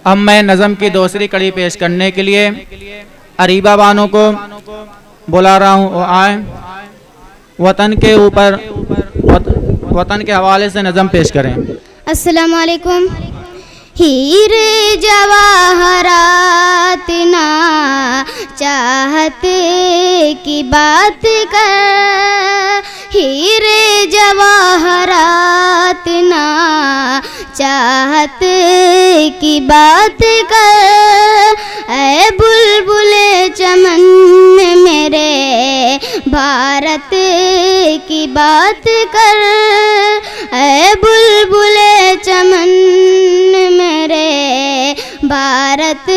اب میں نظم کی دوسری کڑی پیش کرنے کے لیے اریبہ بانو کو بلا رہا ہوں، وہ آئیں وطن کے اوپر وطن کے حوالے سے نظم پیش کریں۔ السلام علیکم۔ ہیرے جواہرات نا چاہت کی بات کر، ہیرے جواہرات نا چاہت کی بات کر، اے بلبل چمن میں میرے بھارت کی بات کر، اے بلبل چمن میرے بھارت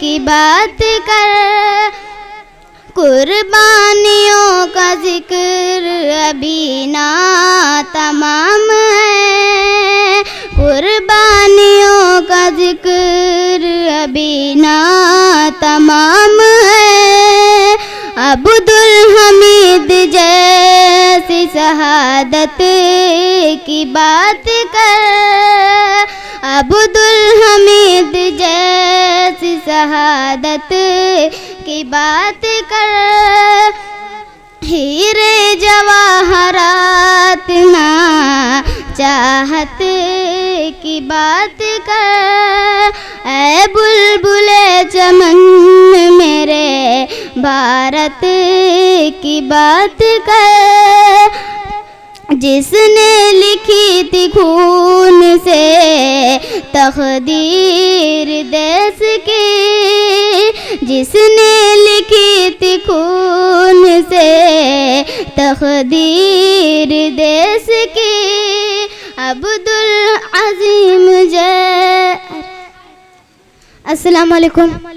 کی بات کر۔ قربانیوں کا ذکر ابھی نہ تمام ہے، قربانیوں کا ذکر ابھی نہ تمام ہے، عبدالحمید جیسی شہادت کی بات کر، عبدالحمید جیسی شہادت کی بات کر، ہیرے جواہرات نا چاہت کی بات کر، اے بلبل چمن میرے بھارت کی بات کر۔ جس نے لکھی تھی خون سے تقدیر دیس کی، جس نے لکھی تھی خون سے تقدیر دیس کی، عبدالعظیم السلام علیکم۔